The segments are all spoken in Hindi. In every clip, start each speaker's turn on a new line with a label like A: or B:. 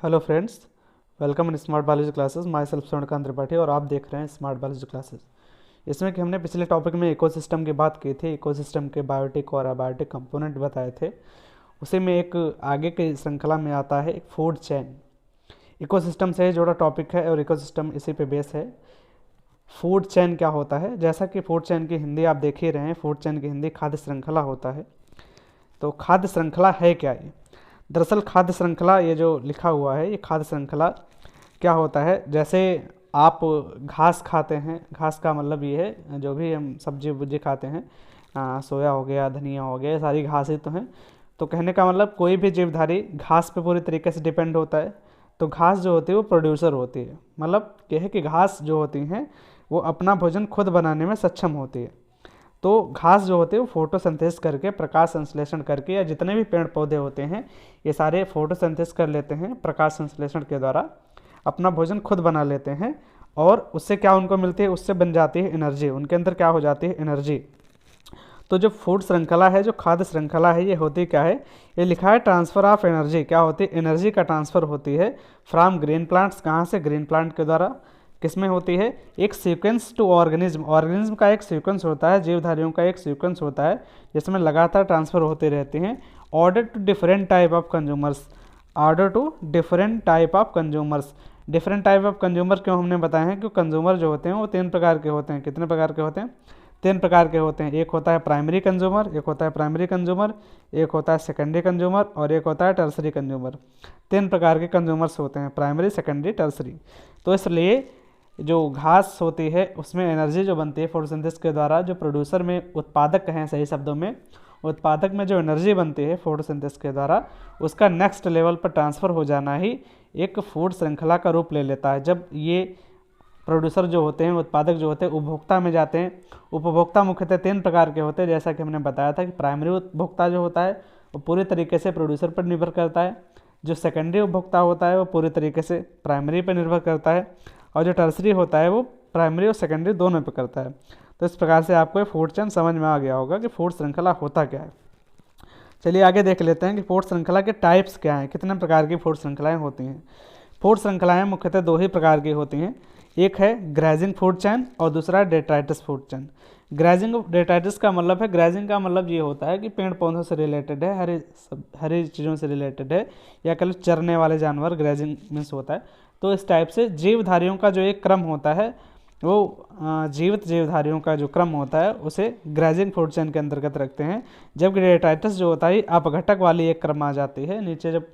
A: Hello friends, welcome in smart biology classes. My self Swarnkant Tripathi और आप देख रहे हैं स्मार्ट बायोलॉजी क्लासेस। इसमें कि हमने पिछले टॉपिक में इकोसिस्टम की बात की थी, इकोसिस्टम के बायोटिक और अबायोटिक कंपोनेंट बताए थे। उसी में एक आगे की श्रृंखला में आता है एक फूड चेन। इकोसिस्टम से जुड़ा टॉपिक है और इकोसिस्टम इसी पे बेस है। फूड चेन क्या होता है? जैसा कि फूड चेन की हिंदी आप देख ही रहे हैं, फूड चेन की हिंदी खाद्य श्रृंखला होता है। तो खाद्य श्रृंखला है क्या ये? दरअसल खाद्य श्रृंखला, ये जो लिखा हुआ है, ये खाद्य श्रृंखला क्या होता है? जैसे आप घास खाते हैं, घास का मतलब ये है जो भी हम सब्जी वब्जी खाते हैं, सोया हो गया, धनिया हो गया, ये सारी घास ही तो हैं। तो कहने का मतलब कोई भी जीवधारी घास पे पूरी तरीके से डिपेंड होता है। तो घास जो होती है वो प्रोड्यूसर होती है, मतलब यह है कि घास जो होती हैं वो अपना भोजन खुद बनाने में सक्षम होती है। तो घास जो होते हैं वो फोटोसिंथेसिस करके, प्रकाश संश्लेषण करके, या जितने भी पेड़ पौधे होते हैं ये सारे फोटोसिंथेसिस कर लेते हैं, प्रकाश संश्लेषण के द्वारा अपना भोजन खुद बना लेते हैं। और उससे क्या उनको मिलती है? उससे बन जाती है एनर्जी, उनके अंदर क्या हो जाती है? एनर्जी। तो जो फूड श्रृंखला है, जो खाद्य श्रृंखला है, ये होती क्या है? ये लिखा है ट्रांसफर ऑफ एनर्जी। क्या होती है? एनर्जी का ट्रांसफर होती है फ्रॉम ग्रीन प्लांट्स। कहाँ से? ग्रीन प्लांट के द्वारा। किसमें होती है? एक सीक्वेंस टू ऑर्गेनिज्म। ऑर्गेनिज्म का एक सीक्वेंस होता है, जीवधारियों का एक सीक्वेंस होता है जिसमें लगातार ट्रांसफर होते रहते हैं। Order to different type of consumers. Order to different type of consumers. Different type of consumer क्यों हमने बताया है? क्योंकि कंज्यूमर जो होते हैं वो 3 प्रकार के होते हैं। कितने प्रकार के होते हैं? 3 प्रकार के होते हैं। एक होता है प्राइमरी कंज्यूमर, एक होता है प्राइमरी कंज्यूमर, एक होता है सेकेंडरी कंज्यूमर और एक होता है टर्सरी कंज्यूमर। 3 प्रकार के कंज्यूमर्स होते हैं, प्राइमरी, सेकेंडरी, टर्सरी। तो इसलिए जो घास होती है उसमें एनर्जी जो बनती है फोटोसिंथेसिस के द्वारा, जो प्रोड्यूसर में उत्पादक हैं, सही शब्दों में उत्पादक में जो एनर्जी बनती है फोटोसिंथेसिस के द्वारा, उसका नेक्स्ट लेवल पर ट्रांसफ़र हो जाना ही एक फूड श्रृंखला का रूप ले लेता है। जब ये प्रोड्यूसर जो होते हैं, उत्पादक जो होते हैं, उपभोक्ता में जाते हैं। उपभोक्ता मुख्यतः 3 प्रकार के होते हैं, जैसा कि हमने बताया था कि प्राइमरी उपभोक्ता जो होता है वो पूरी तरीके से प्रोड्यूसर पर निर्भर करता है। जो सेकेंडरी उपभोक्ता होता है वो पूरी तरीके से प्राइमरी पर निर्भर करता है। और जो टर्सरी होता है वो प्राइमरी और सेकेंडरी दोनों पे करता है। तो इस प्रकार से आपको ये फूड चेन समझ में आ गया होगा कि फूड श्रृंखला होता क्या है। चलिए आगे देख लेते हैं कि फूड श्रृंखला के टाइप्स क्या हैं, कितने प्रकार की फूड श्रृंखलाएं होती हैं। फूड श्रृंखलाएं मुख्यतः 2 ही प्रकार की होती हैं। एक है ग्रेजिंग फूड चेन और दूसरा है डेट्राइटिस फूड चेन। ग्रेजिंग डेट्राइटिस का मतलब है, ग्रेजिंग का मतलब ये होता है कि पेड़ पौधों से रिलेटेड है, हरी चीज़ों से रिलेटेड है, या कह लो चरने वाले जानवर, ग्रेजिंग मीन्स होता है। तो इस टाइप से जीवधारियों का जो एक क्रम होता है, वो जीवित जीवधारियों का जो क्रम होता है उसे ग्रेजिंग फूड चेन के अंतर्गत रखते हैं। जबकि डेट्राइटिस जो होता है अपघटक वाली एक क्रम आ जाती है, नीचे जब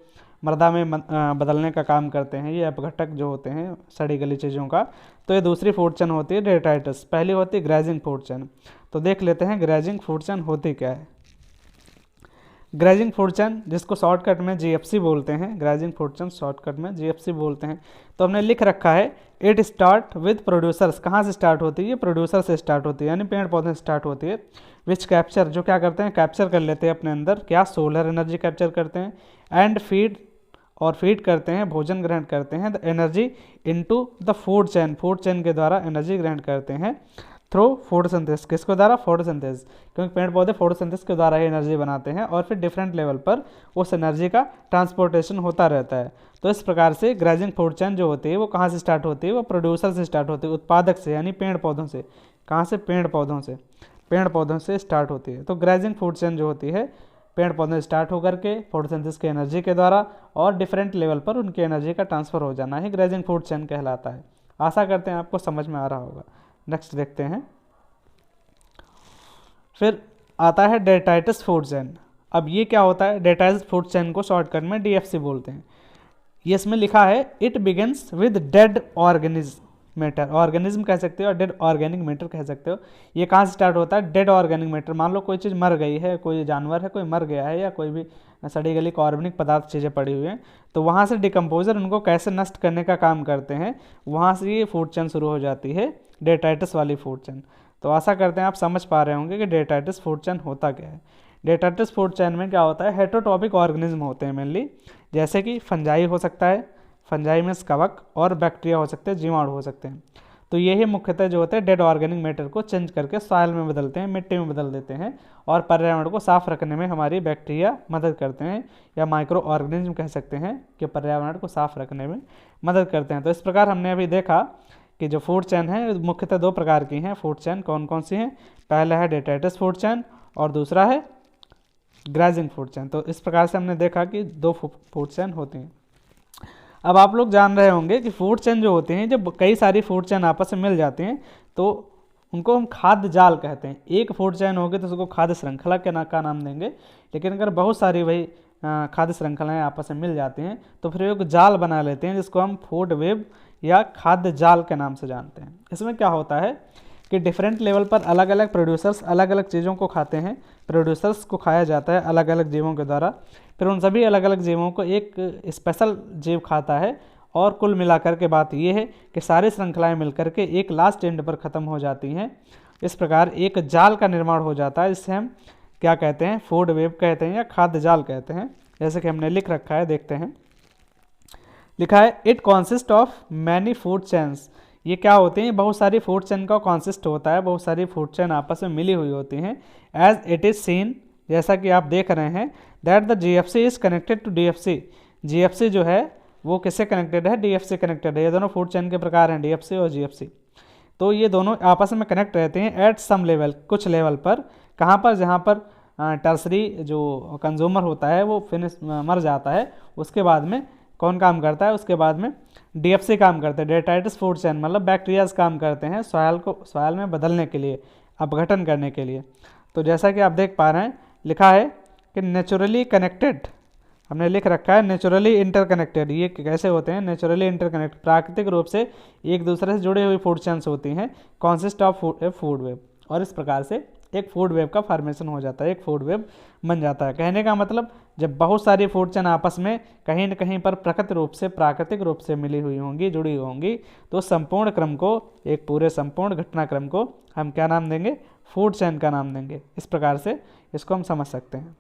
A: मृदा में बदलने का काम करते हैं ये अपघटक जो होते हैं सड़ी गली चीज़ों का। तो ये दूसरी फूड चेन होती है डेट्राइटिस, पहली होती है ग्रेजिंग फूड चेन। तो देख लेते हैं ग्रेजिंग फूड चेन होती क्या है। ग्रेजिंग फूड चेन, जिसको शॉर्टकट में जीएफसी बोलते हैं, ग्रेजिंग फूड चेन शॉर्टकट में जीएफसी बोलते हैं। तो हमने लिख रखा है इट स्टार्ट विद प्रोड्यूसर्स। कहाँ से स्टार्ट होती है? ये प्रोड्यूसर से स्टार्ट होती है, यानी पेड़ पौधे से स्टार्ट होती है। विच कैप्चर, जो क्या करते हैं? कैप्चर कर लेते हैं अपने अंदर क्या? सोलर एनर्जी कैप्चर करते हैं। एंड फीड करते हैं, भोजन ग्रहण करते हैं the energy into the food chain. Food chain के द्वारा एनर्जी ग्रहण करते हैं थ्रू फोटोसिंथेसिस। किसके द्वारा? फोटोसिंथेसिस, क्योंकि पेड़ पौधे फोटोसिंथेसिस के द्वारा ही एनर्जी बनाते हैं और फिर डिफरेंट लेवल पर उस एनर्जी का ट्रांसपोर्टेशन होता रहता है। तो इस प्रकार से ग्रेजिंग फूड चेन जो होती है वो कहाँ से स्टार्ट होती है? वो प्रोड्यूसर से स्टार्ट होती है, उत्पादक से, यानी पेड़ पौधों से। कहाँ से? पेड़ पौधों से। पेड़ पौधों से स्टार्ट होती है। तो ग्रेजिंग फूड चेन जो होती है पेड़ पौधे स्टार्ट होकर के फोटोसिंथेसिस की एनर्जी के द्वारा और डिफरेंट लेवल पर उनकी एनर्जी का ट्रांसफर हो जाना ही ग्रेजिंग फूड चेन कहलाता है। आशा करते हैं आपको समझ में आ रहा होगा। नेक्स्ट देखते हैं। फिर आता है डेट्राइटिस फूड चेन। अब ये क्या होता है? डेट्राइटिस फूड चेन को शॉर्टकट में डीएफसी बोलते हैं। ये इसमें लिखा है it begins with dead organism matter. Organism कह सकते हो और डेड ऑर्गेनिक मैटर कह सकते हो। ये कहाँ से स्टार्ट होता है? Dead organic matter. मान लो कोई चीज़ मर गई है, कोई जानवर है, कोई मर गया है, या कोई भी सड़ी गली कार्बनिक पदार्थ चीज़ें पड़ी हुई हैं, तो वहाँ से डिकम्पोजर उनको कैसे नष्ट करने का काम करते हैं, वहाँ से ये फूड चेन शुरू हो जाती है, डेट्राइटिस वाली फूड चेन। तो आशा करते हैं आप समझ पा रहे होंगे कि डेट्राइटिस फूड चेन होता क्या है। डेट्राइटिस फूड चेन में क्या होता है? हेटेरोट्रॉपिक ऑर्गेनिज्म होते हैं मेनली, जैसे कि फंजाई हो सकता है, फंजाई में कवक, और बैक्टीरिया हो सकते हैं, जीवाणु हो सकते हैं। तो ये ही मुख्यतः जो होते हैं डेड ऑर्गेनिक मैटर को चेंज करके सॉइल में बदलते हैं, मिट्टी में बदल देते हैं और पर्यावरण को साफ रखने में हमारी बैक्टीरिया मदद करते हैं, या माइक्रो ऑर्गेनिज्म कह सकते हैं कि पर्यावरण को साफ रखने में मदद करते हैं। तो इस प्रकार हमने अभी देखा कि जो फूड चेन है मुख्यतः 2 प्रकार की हैं। फूड चेन कौन कौन सी हैं? पहला है डेट्राइटस फूड चेन और दूसरा है ग्राजिंग फूड चेन। तो इस प्रकार से हमने देखा कि 2 फूड चेन होती हैं। अब आप लोग जान रहे होंगे कि फूड चेन जो होते हैं, जब कई सारी फूड चेन आपस में मिल जाती हैं तो उनको हम खाद्य जाल कहते हैं। एक फूड चेन होगी तो उसको खाद्य श्रृंखला का नाम देंगे, लेकिन अगर बहुत सारी वही खाद्य श्रृंखलाएँ आपस में मिल जाती हैं तो फिर एक जाल बना लेते हैं जिसको हम फूड वेब या खाद्य जाल के नाम से जानते हैं। इसमें क्या होता है कि डिफरेंट लेवल पर अलग अलग प्रोड्यूसर्स अलग अलग चीज़ों को खाते हैं। प्रोड्यूसर्स को खाया जाता है अलग अलग जीवों के द्वारा, फिर उन सभी अलग अलग जीवों को एक स्पेशल जीव खाता है और कुल मिलाकर के बात यह है कि सारी श्रृंखलाएं मिलकर के एक लास्ट एंड पर ख़त्म हो जाती हैं। इस प्रकार एक जाल का निर्माण हो जाता है जिसे हम क्या कहते हैं? फूड वेब कहते हैं या खाद्य जाल कहते हैं। जैसे कि हमने लिख रखा है, देखते हैं। लिखा है it consist of many food chains. ये क्या होते हैं? बहुत सारी फूड चेन का कॉन्सिस्ट होता है, बहुत सारी फूड चेन आपस में मिली हुई होती हैं। एज इट इज़ सीन, जैसा कि आप देख रहे हैं, that the GFC is connected to DFC. GFC जो है वो किससे कनेक्टेड है? डीएफसी कनेक्टेड है। ये दोनों फूड चेन के प्रकार हैं, डीएफसी और जीएफसी। तो ये दोनों आपस में कनेक्ट रहते हैं एट सम लेवल, कुछ लेवल पर। कहाँ पर? जहाँ पर टर्सरी जो कंज्यूमर होता है वो फिनिश मर जाता है, उसके बाद में कौन काम करता है? उसके बाद में डीएफसी काम करते हैं, डेट्राइटिस फूड चेन, मतलब बैक्टीरियाज काम करते हैं सॉइल में बदलने के लिए, अपघटन करने के लिए। तो जैसा कि आप देख पा रहे हैं, लिखा है कि नेचुरली कनेक्टेड, हमने लिख रखा है नेचुरली इंटरकनेक्टेड। ये कैसे होते हैं? नेचुरली इंटरकनेक्टेड, प्राकृतिक रूप से एक दूसरे से जुड़ी हुई फूड चेन्स होती हैं, कॉन्सिस्ट ऑफ फूड वेब। और इस प्रकार से एक फूड वेब का फॉर्मेशन हो जाता है, एक फूड वेब बन जाता है। कहने का मतलब, जब बहुत सारी फूड चेन आपस में कहीं न कहीं पर प्राकृतिक रूप से मिली हुई होंगी, जुड़ी होंगी, तो संपूर्ण क्रम को, एक पूरे संपूर्ण घटनाक्रम को हम क्या नाम देंगे? फूड चेन का नाम देंगे। इस प्रकार से इसको हम समझ सकते हैं।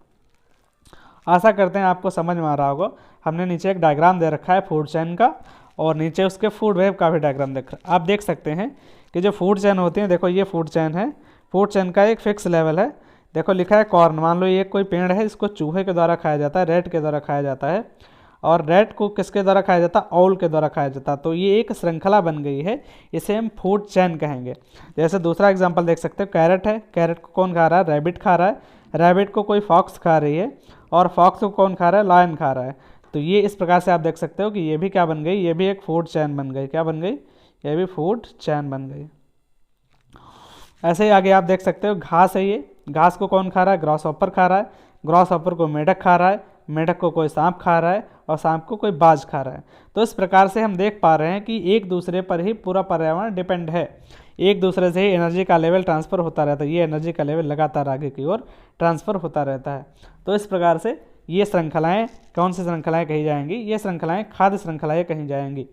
A: आशा करते हैं आपको समझ में आ रहा होगा। हमने नीचे एक डायग्राम दे रखा है फूड चेन का, और नीचे उसके फूड वेब का भी डायग्राम आप देख सकते हैं कि जो फूड चेन होती हैं, देखो ये फूड चेन है। फूड चेन का एक फिक्स लेवल है। देखो लिखा है कॉर्न, मान लो ये कोई पेड़ है, इसको चूहे के द्वारा खाया जाता है, रैट के द्वारा खाया जाता है। और रैट को किसके द्वारा खाया जाता है? ऑल के द्वारा खाया जाता है। तो ये एक श्रृंखला बन गई है, इसे हम फूड चेन कहेंगे। जैसे दूसरा एग्जांपल देख सकते हो, कैरेट है। कैरेट को कौन खा रहा है? रैबिट खा रहा है। रैबिट को कोई फॉक्स खा रही है, और फॉक्स को कौन खा रहा है? लायन खा रहा है। तो ये इस प्रकार से आप देख सकते हो कि ये भी क्या बन गई? ये भी एक फूड चेन बन गई। क्या बन गई? ये भी फूड चेन बन गई। ऐसे ही आगे आप देख सकते हो, घास है। ये घास को कौन खा रहा है? ग्रॉस हॉपर खा रहा है। ग्रॉस हॉपर को मेढक खा रहा है, मेढक को कोई सांप खा रहा है, और सांप को कोई बाज खा रहा है। तो इस प्रकार से हम देख पा रहे हैं कि एक दूसरे पर ही पूरा पर्यावरण डिपेंड है। एक दूसरे से ही एनर्जी का लेवल ट्रांसफ़र होता रहता है। ये एनर्जी का लेवल लगातार आगे की ओर ट्रांसफ़र होता रहता है। तो इस प्रकार से ये श्रृंखलाएँ कौन सी श्रृंखलाएँ कही जाएंगी? ये श्रृंखलाएँ खाद्य श्रृंखलाएँ कही जाएंगी।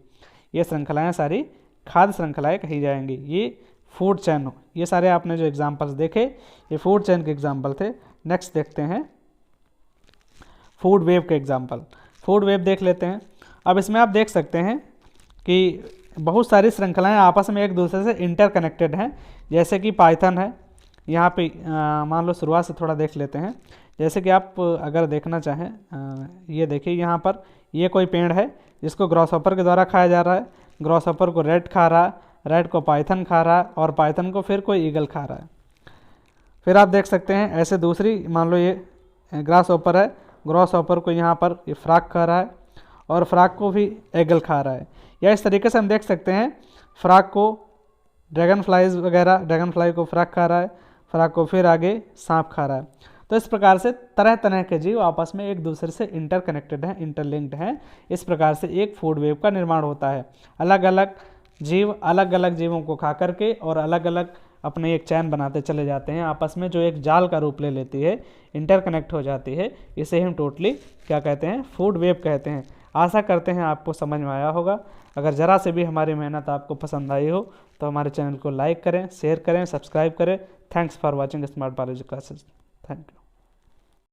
A: ये श्रृंखलाएँ सारी खाद्य श्रृंखलाएँ कही जाएंगी। ये फूड चेन, ये सारे आपने जो एग्जाम्पल्स देखे, ये फूड चेन के एग्जाम्पल थे। नेक्स्ट देखते हैं फूड वेव के एग्जाम्पल। फूड वेव देख लेते हैं। अब इसमें आप देख सकते हैं कि बहुत सारी श्रृंखलाएं आपस में एक दूसरे से इंटरकनेक्टेड हैं। जैसे कि पाइथन है, यहाँ पे मान लो शुरुआत से थोड़ा देख लेते हैं। जैसे कि आप अगर देखना चाहें, ये देखिए यहाँ पर ये कोई पेड़ है जिसको ग्रॉसहॉपर के द्वारा खाया जा रहा है। ग्रॉसहॉपर को रैट खा रहा है, रैट को पाइथन खा रहा है, और पाइथन को फिर कोई ईगल खा रहा है। फिर आप देख सकते हैं ऐसे दूसरी, मान लो ये ग्रासहॉपर है, ग्रासहॉपर को यहाँ पर ये फ्रॉग खा रहा है, और फ्रॉग को भी ईगल खा रहा है। या इस तरीके से हम देख सकते हैं फ्रॉग को ड्रैगन फ्लाइज वगैरह, ड्रैगन फ्लाई को फ्रॉग खा रहा है, फ्रॉग को फिर आगे सांप खा रहा है। तो इस प्रकार से तरह तरह के जीव आपस में एक दूसरे से इंटरकनेक्टेड हैं, इंटरलिंक्ड हैं। इस प्रकार से एक फूड वेव का निर्माण होता है। अलग अलग जीव अलग अलग जीवों को खा करके और अलग अलग अपने एक चैन बनाते चले जाते हैं आपस में, जो एक जाल का रूप ले लेती है, इंटरकनेक्ट हो जाती है। इसे हम टोटली क्या कहते हैं? फूड वेव कहते हैं। आशा करते हैं आपको समझ में आया होगा। अगर ज़रा से भी हमारी मेहनत आपको पसंद आई हो तो हमारे चैनल को लाइक करें, शेयर करें, सब्सक्राइब करें। Thanks for watching smart biology classes. Thank you.